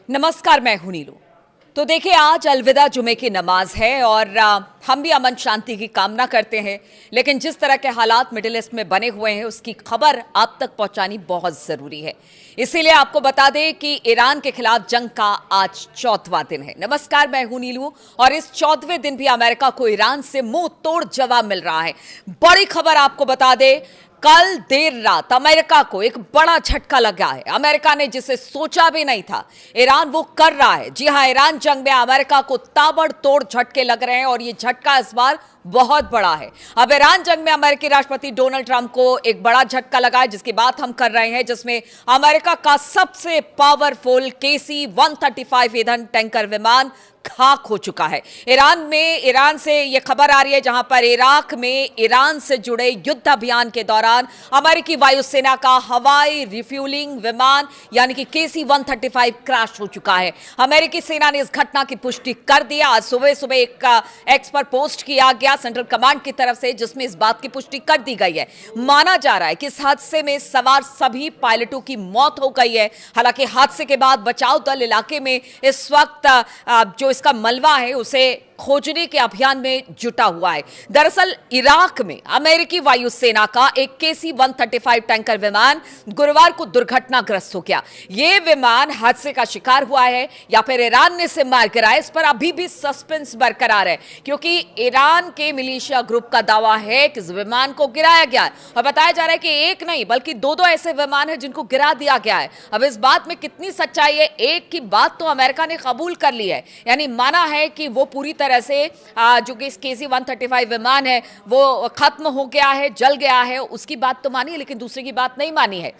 नमस्कार, मैं हूं नीलू। तो देखिए, आज अलविदा जुमे की नमाज है और हम भी अमन शांति की कामना करते हैं, लेकिन जिस तरह के हालात मिडिल ईस्ट में बने हुए हैं उसकी खबर आप तक पहुंचानी बहुत जरूरी है। इसीलिए आपको बता दें कि ईरान के खिलाफ जंग का आज 14वां दिन है। नमस्कार, मैं हूं नीलू और इस 14वें दिन भी अमेरिका को ईरान से मुंह तोड़ जवाब मिल रहा है। बड़ी खबर आपको बता दें, कल देर रात अमेरिका को एक बड़ा झटका लगा है। अमेरिका ने जिसे सोचा भी नहीं था ईरान वो कर रहा है। जी हां, ईरान जंग में अमेरिका को ताबड़तोड़ झटके लग रहे हैं और ये झटका इस बार बहुत बड़ा है। अब ईरान जंग में अमेरिकी राष्ट्रपति डोनाल्ड ट्रंप को एक बड़ा झटका लगा है, जिसकी बात हम कर रहे हैं, जिसमें अमेरिका का सबसे पावरफुल KC-135 ईंधन टैंकर विमान खाक हो चुका है। ईरान से यह खबर आ रही है, जहां पर इराक में ईरान से जुड़े युद्ध अभियान के दौरान अमेरिकी वायुसेना का हवाई रिफ्यूलिंग विमान यानी कि KC-135 क्रैश हो चुका है। अमेरिकी सेना ने इस घटना की पुष्टि कर दी। आज सुबह सुबह एक एक्स पर पोस्ट किया गया सेंट्रल कमांड की तरफ से, जिसमें इस बात की पुष्टि कर दी गई है। माना जा रहा है कि इस हादसे में सवार सभी पायलटों की मौत हो गई है। हालांकि हादसे के बाद बचाव दल इलाके में इस वक्त जो इसका मलबा है उसे खोजने के अभियान में जुटा हुआ है। दरअसल इराक में अमेरिकी वायुसेना का एक KC-135 टैंकर विमान गुरुवार को दुर्घटनाग्रस्त हो गया। यह विमान हादसे का शिकार हुआ है या फिर ईरान ने इसे मार गिराया, इस पर अभी भी सस्पेंस बरकरार है, क्योंकि ईरान के मिलिशिया ग्रुप का दावा है कि इस विमान को गिराया गया है और बताया जा रहा है कि एक नहीं बल्कि दो ऐसे विमान हैं जिनको गिरा दिया गया है। अब इस बात में कितनी सच्चाई है, एक की बात तो अमेरिका ने कबूल कर ली है, यानी माना है कि वो पूरी तरह से जो कि इस KC-135 विमान है वो खत्म हो गया है, जल गया है, उसकी बात तो मानी है, लेकिन दूसरे की बात नहीं मानी है।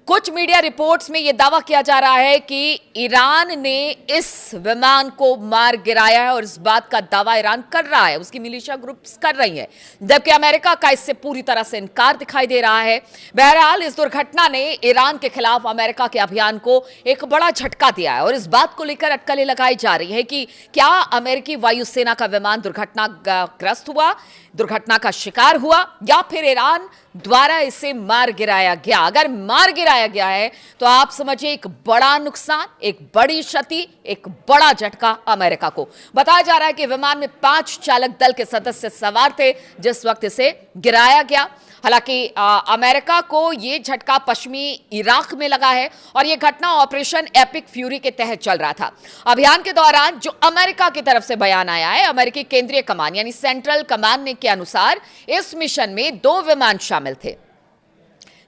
कुछ मीडिया रिपोर्ट्स में यह दावा किया जा रहा है कि ईरान ने इस विमान को मार गिराया है और इस बात का दावा ईरान कर रहा है, उसकी मिलिशिया ग्रुप्स कर रही है, जबकि अमेरिका का इससे पूरी तरह से इनकार दिखाई दे रहा है। बहरहाल इस दुर्घटना ने ईरान के खिलाफ अमेरिका के अभियान को एक बड़ा झटका दिया है और इस बात को लेकर अटकलें लगाई जा रही है कि क्या अमेरिकी वायुसेना का विमान दुर्घटनाग्रस्त हुआ, दुर्घटना का शिकार हुआ, या फिर ईरान द्वारा इसे मार गिराया गया। अगर मार गिराया गया है तो आप समझिए एक बड़ा नुकसान, एक बड़ी क्षति, एक बड़ा झटका अमेरिका को। बताया जा रहा है कि विमान में 5 चालक दल के सदस्य सवार थे जिस वक्त इसे गिराया गया। हालांकि अमेरिका को यह झटका पश्चिमी इराक में लगा है और यह घटना ऑपरेशन एपिक फ्यूरी के तहत चल रहा था। अभियान के दौरान जो अमेरिका की तरफ से बयान आया है, अमेरिकी केंद्रीय कमान यानी सेंट्रल कमांड के अनुसार इस मिशन में 2 विमान शामिल थे।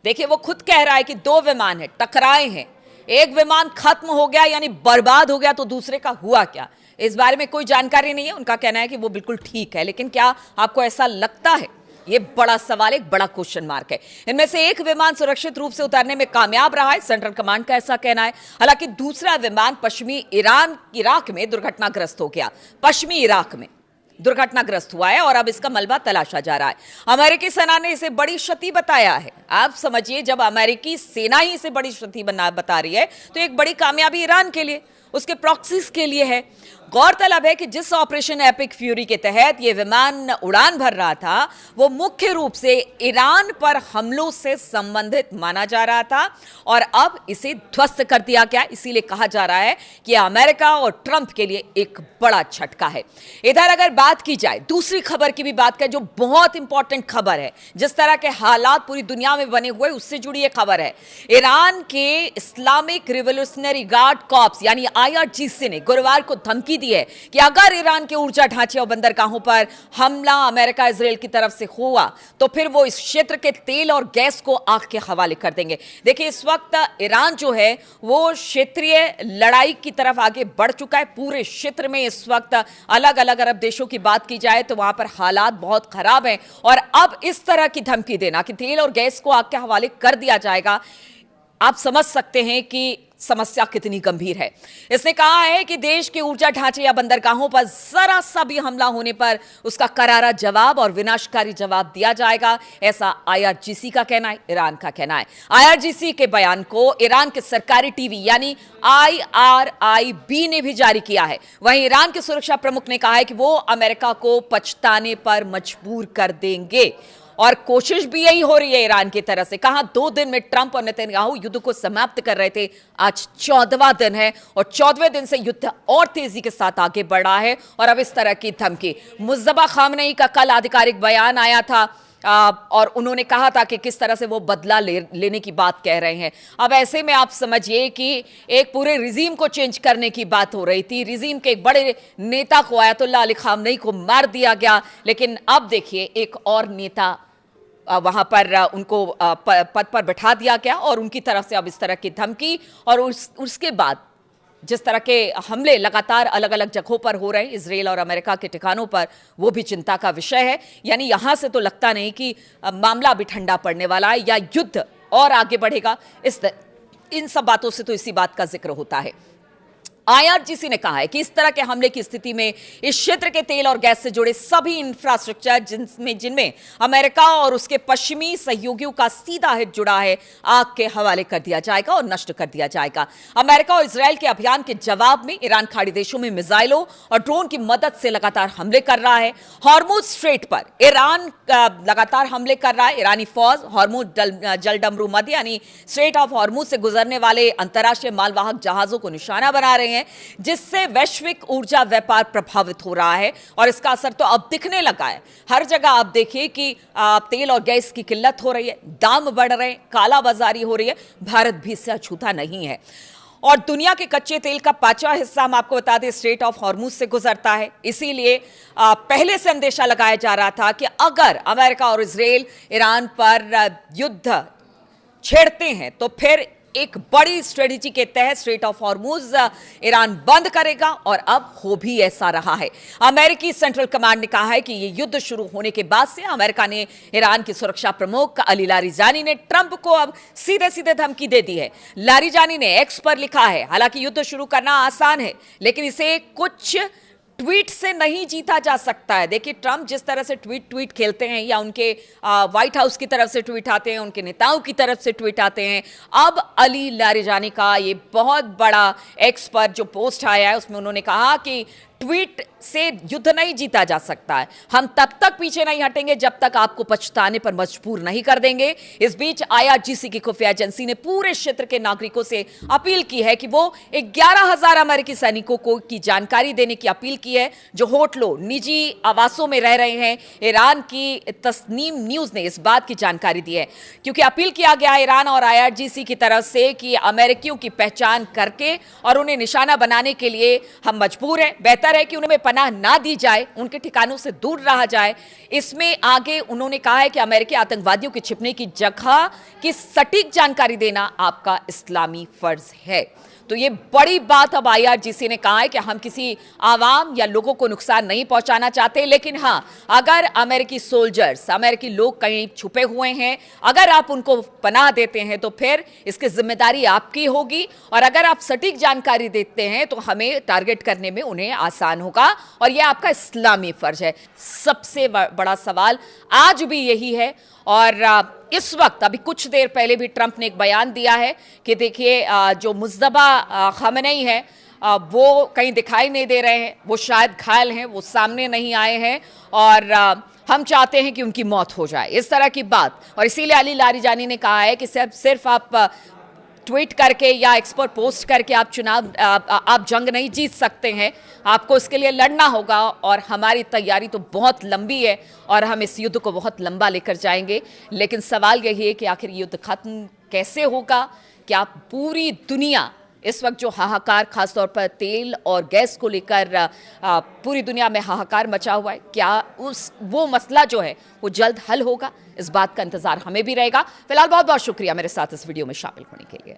देखिए, वो खुद कह रहा है कि 2 विमान है, टकराए हैं, एक विमान खत्म हो गया यानी बर्बाद हो गया, तो दूसरे का हुआ क्या, इस बारे में कोई जानकारी नहीं है। उनका कहना है कि वो बिल्कुल ठीक है, लेकिन क्या आपको ऐसा लगता है? ये बड़ा सवाल, एक बड़ा क्वेश्चन मार्क है। इनमें से एक विमान सुरक्षित रूप से उतारने में कामयाब रहा है, सेंट्रल कमांड का ऐसा कहना है। हालांकि दूसरा विमान पश्चिमी इराक में दुर्घटनाग्रस्त हो गया, पश्चिमी इराक में दुर्घटनाग्रस्त हुआ है और अब इसका मलबा तलाशा जा रहा है। अमेरिकी सेना ने इसे बड़ी क्षति बताया है। आप समझिए, जब अमेरिकी सेना ही इसे बड़ी क्षति बता रही है तो एक बड़ी कामयाबी ईरान के लिए, उसके प्रॉक्सीज के लिए है। गौरतलब है कि जिस ऑपरेशन एपिक फ्यूरी के तहत यह विमान उड़ान भर रहा था वो मुख्य रूप से ईरान पर हमलों से संबंधित माना जा रहा था और अब इसे ध्वस्त कर दिया गया। इसीलिए कहा जा रहा है कि अमेरिका और ट्रंप के लिए एक बड़ा झटका है। इधर अगर बात की जाए, दूसरी खबर की भी बात करें जो बहुत इंपॉर्टेंट खबर है, जिस तरह के हालात पूरी दुनिया में बने हुए उससे जुड़ी यह खबर है। ईरान के इस्लामिक रिवोल्यूशनरी गार्ड कॉर्प्स यानी IRGC ने गुरुवार को धमकी दी है कि अगर ईरान के ऊर्जा ढांचे और बंदरगाहों पर हमला अमेरिका इजराइल की तरफ से हुआ तो फिर वो इस क्षेत्र के तेल और गैस को आग के हवाले कर देंगे। देखिए, इस वक्त ईरान जो है वो क्षेत्रीय लड़ाई की तरफ आगे बढ़ चुका है। पूरे क्षेत्र में इस वक्त अलग अलग अरब देशों की बात की जाए तो वहां पर हालात बहुत खराब हैं और अब इस तरह की धमकी देना कि तेल और गैस को आग के हवाले कर दिया जाएगा, आप समझ सकते हैं कि समस्या कितनी गंभीर है। इसने कहा है कि देश के ऊर्जा ढांचे या बंदरगाहों पर जरा सा भी हमला होने पर उसका करारा जवाब और विनाशकारी जवाब दिया जाएगा, ऐसा IRGC का कहना है, ईरान का कहना है। IRGC के बयान को ईरान के सरकारी टीवी यानी IRIB ने भी जारी किया है। वहीं ईरान के सुरक्षा प्रमुख ने कहा है कि वो अमेरिका को पछताने पर मजबूर कर देंगे। और कोशिश भी यही हो रही है ईरान की तरफ से। कहां 2 दिन में ट्रंप और नेतन्याहू युद्ध को समाप्त कर रहे थे, आज 14वां दिन है और 14वें दिन से युद्ध और तेजी के साथ आगे बढ़ा है। और अब इस तरह की धमकी, मुज्तबा खामनेई का कल आधिकारिक बयान आया था और उन्होंने कहा था कि किस तरह से वो बदला लेने की बात कह रहे हैं। अब ऐसे में आप समझिए कि एक पूरे रिजीम को चेंज करने की बात हो रही थी। रिजीम के एक बड़े नेता को, आयतुल्लाह अली खामनेई को मार दिया गया, लेकिन अब देखिए एक और नेता वहां पर उनको पद पर बैठा दिया गया और उनकी तरफ से अब इस तरह की धमकी। और उसके बाद जिस तरह के हमले लगातार अलग अलग जगहों पर हो रहे हैं इजराइल और अमेरिका के ठिकानों पर, वो भी चिंता का विषय है। यानी यहां से तो लगता नहीं कि मामला भी ठंडा पड़ने वाला है या युद्ध और आगे बढ़ेगा। इन सब बातों से तो इसी बात का जिक्र होता है। आईआरजीसी ने कहा है कि इस तरह के हमले की स्थिति में इस क्षेत्र के तेल और गैस से जुड़े सभी इंफ्रास्ट्रक्चर जिनमें अमेरिका और उसके पश्चिमी सहयोगियों का सीधा हित जुड़ा है, आग के हवाले कर दिया जाएगा और नष्ट कर दिया जाएगा। अमेरिका और इजराइल के अभियान के जवाब में ईरान खाड़ी देशों में मिसाइलों और ड्रोन की मदद से लगातार हमले कर रहा है। हॉर्मुज स्ट्रेट पर ईरान लगातार हमले कर रहा है। ईरानी फौज हॉर्मुज जलडमरू मध्य यानी स्ट्रेट ऑफ हॉर्मुज से गुजरने वाले अंतर्राष्ट्रीय मालवाहक जहाजों को निशाना बना रहे हैं, जिससे वैश्विक ऊर्जा व्यापार प्रभावित हो रहा है। और इसका असर तो अब दिखने लगा है। हर जगह आप देखिए कि तेल और गैस की किल्लत हो रही है, दाम बढ़ रहे हैं, कालाबाजारी हो रही है। भारत भी इससे अछूता नहीं है। और दुनिया के कच्चे तेल का 5वां हिस्सा, हम आपको बता दें, स्ट्रेट ऑफ हॉर्मुज से गुजरता है। इसीलिए पहले से अंदेशा लगाया जा रहा था कि अगर अमेरिका और इजराइल ईरान पर युद्ध छेड़ते हैं तो फिर एक बड़ी स्ट्रेटेजी के तहत स्ट्रेट ऑफ हॉर्मुज ईरान बंद करेगा। और अब हो भी ऐसा रहा है। अमेरिकी सेंट्रल कमांड ने कहा है कि यह युद्ध शुरू होने के बाद से अमेरिका ने ईरान की सुरक्षा प्रमुख अली लारिजानी ने ट्रंप को अब सीधे सीधे धमकी दे दी है। लारिजानी ने एक्स पर लिखा है, हालांकि युद्ध शुरू करना आसान है, लेकिन इसे कुछ ट्वीट से नहीं जीता जा सकता है। देखिए ट्रंप जिस तरह से ट्वीट खेलते हैं, या उनके व्हाइट हाउस की तरफ से ट्वीट आते हैं, उनके नेताओं की तरफ से ट्वीट आते हैं। अब अली लारिजानी का ये बहुत बड़ा एक्स पर जो पोस्ट आया है, उसमें उन्होंने कहा कि ट्वीट से युद्ध नहीं जीता जा सकता है। हम तब तक पीछे नहीं हटेंगे जब तक आपको पछताने पर मजबूर नहीं कर देंगे। इस बीच आईआरजीसी की खुफिया एजेंसी ने पूरे क्षेत्र के नागरिकों से अपील की है कि वो 11,000 अमेरिकी सैनिकों को की जानकारी देने की अपील की है जो होटलों, निजी आवासों में रह रहे हैं। ईरान की तस्नीम न्यूज ने इस बात की जानकारी दी है, क्योंकि अपील किया गया ईरान और आईआरजीसी की तरफ से कि अमेरिकियों की पहचान करके और उन्हें निशाना बनाने के लिए हम मजबूर हैं। बेहतर है कि उन्हें पनाह ना दी जाए, उनके ठिकानों से दूर रहा जाए। इसमें आगे उन्होंने कहा है कि अमेरिकी आतंकवादियों के छिपने की जगह की सटीक जानकारी देना आपका इस्लामी फर्ज है। तो ये बड़ी बात अब आईआरजीसी ने कहा है कि हम किसी आवाम या लोगों को नुकसान नहीं पहुंचाना चाहते, लेकिन हां, अगर अमेरिकी सोल्जर्स, अमेरिकी लोग कहीं छुपे हुए हैं, अगर आप उनको पनाह देते हैं तो फिर इसकी जिम्मेदारी आपकी होगी। और अगर आप सटीक जानकारी देते हैं तो हमें टारगेट करने में उन्हें आसान होगा और यह आपका इस्लामी फर्ज है। सबसे बड़ा सवाल आज भी यही है। और इस वक्त अभी कुछ देर पहले भी ट्रंप ने एक बयान दिया है कि देखिए जो मुज्तबा खामनेई है वो कहीं दिखाई नहीं दे रहे हैं, वो शायद घायल हैं, वो सामने नहीं आए हैं और हम चाहते हैं कि उनकी मौत हो जाए, इस तरह की बात। और इसीलिए अली लारिजानी ने कहा है कि सिर्फ आप ट्वीट करके या एक्सपर्ट पोस्ट करके आप जंग नहीं जीत सकते हैं, आपको इसके लिए लड़ना होगा। और हमारी तैयारी तो बहुत लंबी है और हम इस युद्ध को बहुत लंबा लेकर जाएंगे। लेकिन सवाल यही है कि आखिर युद्ध खत्म कैसे होगा? क्या पूरी दुनिया इस वक्त जो हाहाकार, खासतौर पर तेल और गैस को लेकर पूरी दुनिया में हाहाकार मचा हुआ है, क्या वो मसला जो है वो जल्द हल होगा? इस बात का इंतजार हमें भी रहेगा। फिलहाल बहुत बहुत शुक्रिया मेरे साथ इस वीडियो में शामिल होने के लिए।